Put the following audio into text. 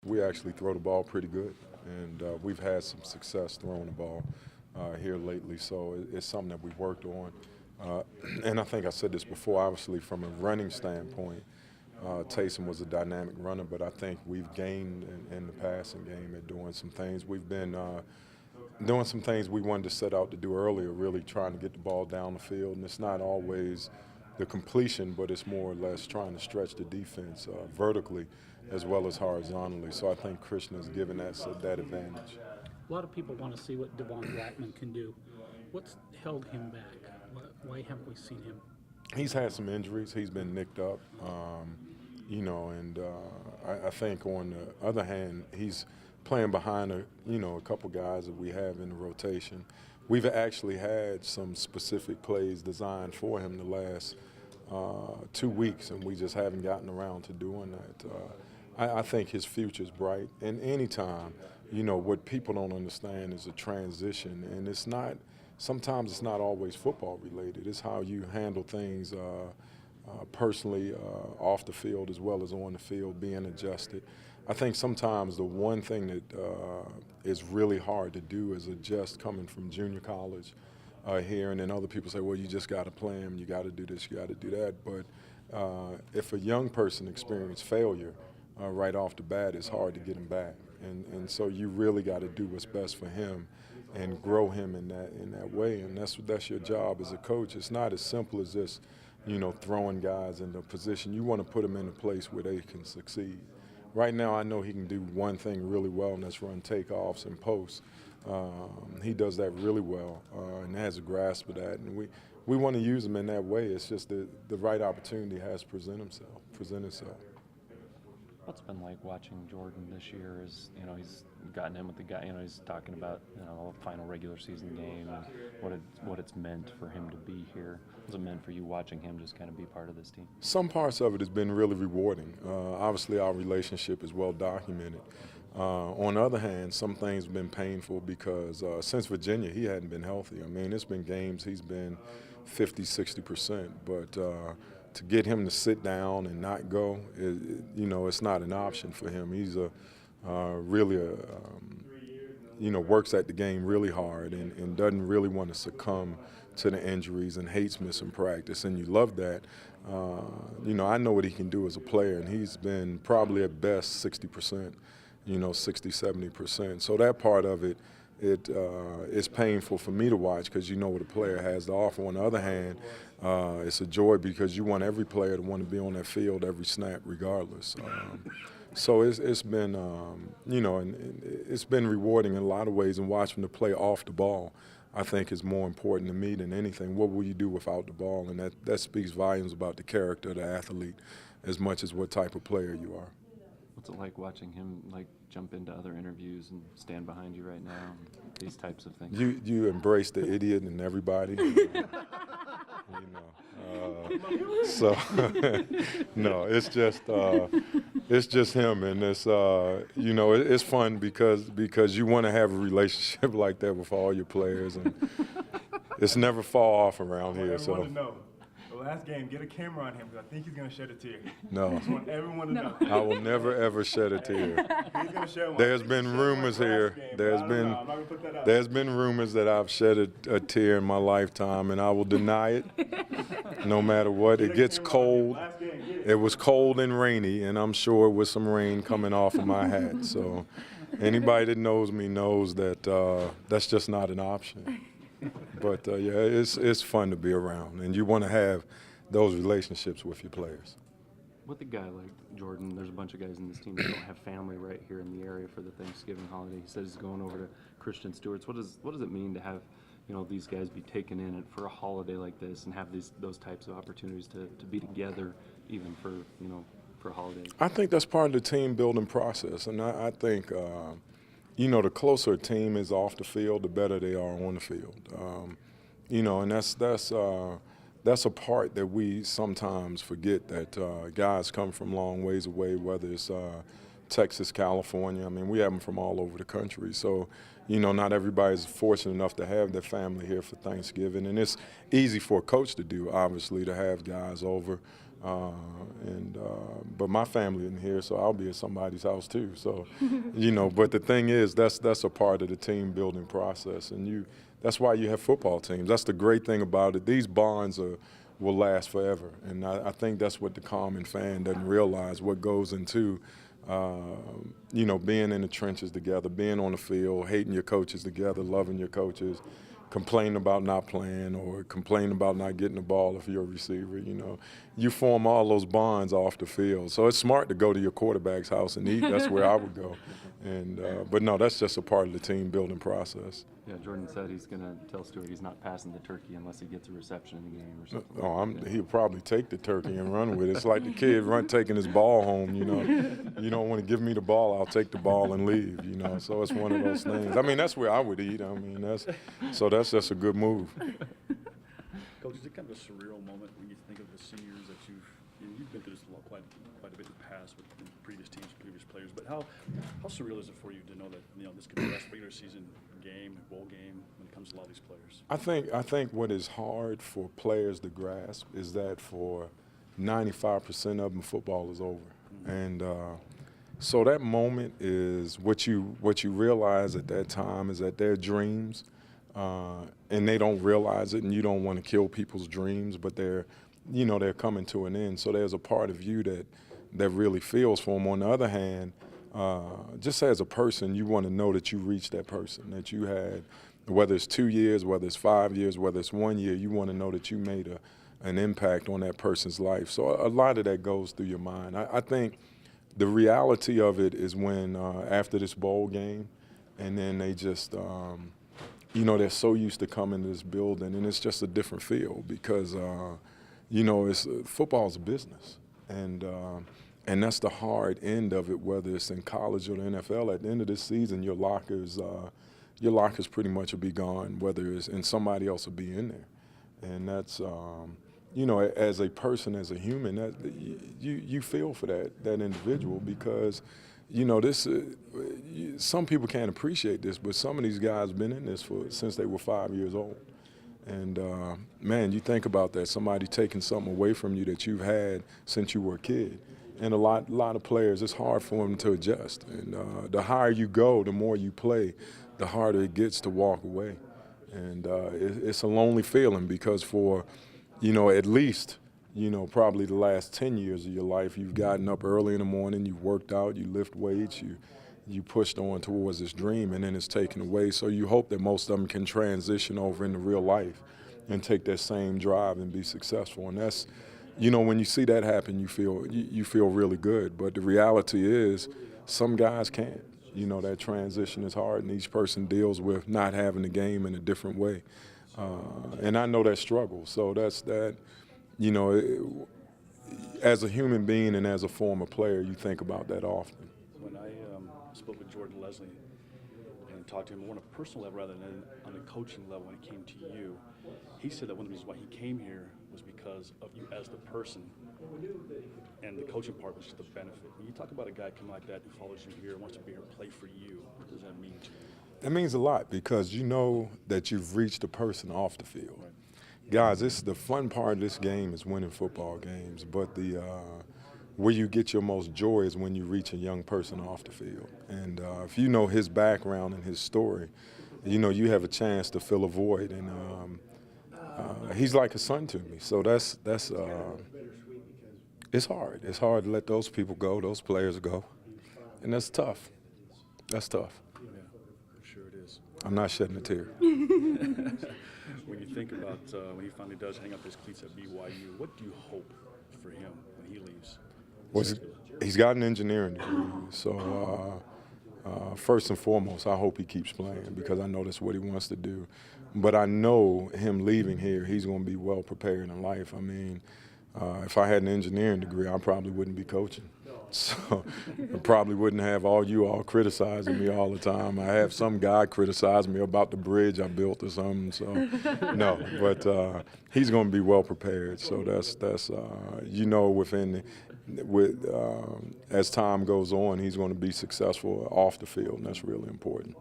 we actually throw the ball pretty good, and we've had some success throwing the ball here lately. So it's something that we've worked on. And I think I said this before, obviously from a running standpoint, Taysom was a dynamic runner, but I think we've gained in the passing game at doing some things. We've been doing some things we wanted to set out to do earlier, really trying to get the ball down the field. And it's not always the completion, but it's more or less trying to stretch the defense vertically as well as horizontally. So I think Christian has given that advantage. A lot of people want to see what Devon Blackman can do. What's held him back? Why haven't we seen him? He's had some injuries. He's been nicked up, you know, and I think on the other hand, he's playing behind a couple guys that we have in the rotation. We've actually had some specific plays designed for him the last 2 weeks, and we just haven't gotten around to doing that. I think his future's bright, and anytime, you know, what people don't understand is a transition, and it's not. Sometimes it's not always football related. It's how you handle things personally off the field as well as on the field, being adjusted. I think sometimes the one thing that is really hard to do is adjust coming from junior college here, and then other people say, well, you just got to play him, you got to do this, you got to do that. But if a young person experiences failure right off the bat, it's hard to get him back. And so you really got to do what's best for him and grow him in that way, and that's your job as a coach. It's not as simple as just, you know, throwing guys into a position. You want to put them in a place where they can succeed. Right now, I know he can do one thing really well, and that's run takeoffs and posts. He does that really well and has a grasp of that, and we want to use him in that way. It's just the right opportunity has to present itself. What's it been like watching Jordan this year? Is, you know, he's gotten in with the guy. You know, he's talking about, you know, a final regular season game and what it's meant for him to be here. What's it meant for you watching him just kind of be part of this team? Some parts of it has been really rewarding. Obviously, our relationship is well documented. On the other hand, some things have been painful because since Virginia, he hadn't been healthy. I mean, it's been games he's been 50, 60%, but to get him to sit down and not go, you know, it's not an option for him. He's really you know, works at the game really hard and doesn't really want to succumb to the injuries and hates missing practice, and you love that. You know, I know what he can do as a player, and he's been probably at best 60%, you know, 60, 70%. So that part of it, it's painful for me to watch because you know what a player has to offer. On the other hand, it's a joy because you want every player to want to be on that field every snap regardless. So it's been, you know, and it's been rewarding in a lot of ways, and watching the play off the ball I think is more important to me than anything. What will you do without the ball? And that speaks volumes about the character of the athlete as much as what type of player you are. What's it like watching him, like, jump into other interviews and stand behind you right now, these types of things? You embrace the idiot in everybody. You know, so no, it's just him, and it's you know, it's fun because you want to have a relationship like that with all your players, and it's never fall off around here. So. The last game, get a camera on him because I think he's going to shed a tear. No. I just want everyone to know. I will never, ever shed a tear. He's going to shed one. There's been rumors here. There's been rumors that I've shed a tear in my lifetime, and I will deny it no matter what. It gets cold. It was cold and rainy, and I'm sure it was some rain coming off of my hat. So anybody that knows me knows that that's just not an option. But, yeah, it's fun to be around, and you want to have those relationships with your players. With a guy like Jordan, there's a bunch of guys in this team that don't have family right here in the area for the Thanksgiving holiday. He says he's going over to Christian Stewart's. What does it mean to have, you know, these guys be taken in for a holiday like this and have those types of opportunities to be together even for, you know, for a holiday? I think that's part of the team building process, and I think you know, the closer a team is off the field, the better they are on the field. You know, and that's a part that we sometimes forget, that guys come from long ways away, whether it's Texas, California. I mean, we have them from all over the country. So, you know, not everybody's fortunate enough to have their family here for Thanksgiving. And it's easy for a coach to do, obviously, to have guys over But my family isn't here, so I'll be at somebody's house too. So, but the thing is, that's a part of the team building process, and that's why you have football teams. That's the great thing about it. These bonds will last forever, and I think that's what the common fan doesn't realize, what goes into being in the trenches together, being on the field, hating your coaches together, loving your coaches, complaining about not playing or complaining about not getting the ball if you're a receiver. You form all those bonds off the field. So it's smart to go to your quarterback's house and eat. That's where I would go. But no, that's just a part of the team building process. Yeah, Jordan said he's going to tell Stewart he's not passing the turkey unless he gets a reception in the game or something. Oh, he'll probably take the turkey and run with it. It's like the kid taking his ball home, You don't want to give me the ball, I'll take the ball and leave, So it's one of those things. I mean, that's where I would eat. That's just a good move. Coach, is it kind of a surreal moment when you think of the seniors that you've been through this quite a bit in the past with previous teams, previous players, but how surreal is it for you to know that this could be the last regular season game, bowl game when it comes to a lot of these players? I think what is hard for players to grasp is that for 95% of them, football is over, and so that moment is what you realize at that time is that their dreams. And they don't realize it, and you don't want to kill people's dreams, but they're coming to an end. So there's a part of you that really feels for them. On the other hand, just as a person, you want to know that you reached that person, that you had, whether it's 2 years, whether it's 5 years, whether it's 1 year, you want to know that you made an impact on that person's life. So a lot of that goes through your mind. I think the reality of it is when after this bowl game, and then they just they're so used to coming to this building, and it's just a different feel because, football's a business, and that's the hard end of it. Whether it's in college or the NFL, at the end of this season, your lockers pretty much will be gone. Whether it's and somebody else will be in there, and that's as a person, as a human, that you feel for that individual because. Some people can't appreciate this, but some of these guys have been in this since they were 5 years old. And, man, you think about that, somebody taking something away from you that you've had since you were a kid. And a lot of players, it's hard for them to adjust. And the higher you go, the more you play, the harder it gets to walk away. And it's a lonely feeling because for, at least – probably the last 10 years of your life, you've gotten up early in the morning, you've worked out, you lift weights, you pushed on towards this dream, and then it's taken away. So you hope that most of them can transition over into real life and take that same drive and be successful. And that's, when you see that happen, you feel really good. But the reality is some guys can't. That transition is hard, and each person deals with not having the game in a different way. And I know that struggle. So that's that. As a human being and as a former player, you think about that often. When I spoke with Jordan Leslie and talked to him more on a personal level rather than on a coaching level when it came to you, he said that one of the reasons why he came here was because of you as the person, and the coaching part was just the benefit. When you talk about a guy coming like that who follows you here, wants to be here, play for you, what does that mean to you? That means a lot because you know that you've reached a person off the field. Right. Guys, the fun part of this game is winning football games, but where you get your most joy is when you reach a young person off the field. And if you know his background and his story, you have a chance to fill a void. And he's like a son to me. So that's it's hard. It's hard to let those people go, those players go, and that's tough. That's tough. Yeah, I'm sure it is. I'm not shedding a tear. When you think about when he finally does hang up his cleats at BYU, what do you hope for him when he leaves? Well, he's got an engineering degree, so first and foremost, I hope he keeps playing because I know that's what he wants to do. But I know him leaving here, he's going to be well prepared in life. I mean, if I had an engineering degree, I probably wouldn't be coaching. So I probably wouldn't have you all criticizing me all the time. I have some guy criticize me about the bridge I built or something. So no, but he's going to be well prepared. So that's as time goes on, he's going to be successful off the field, and that's really important.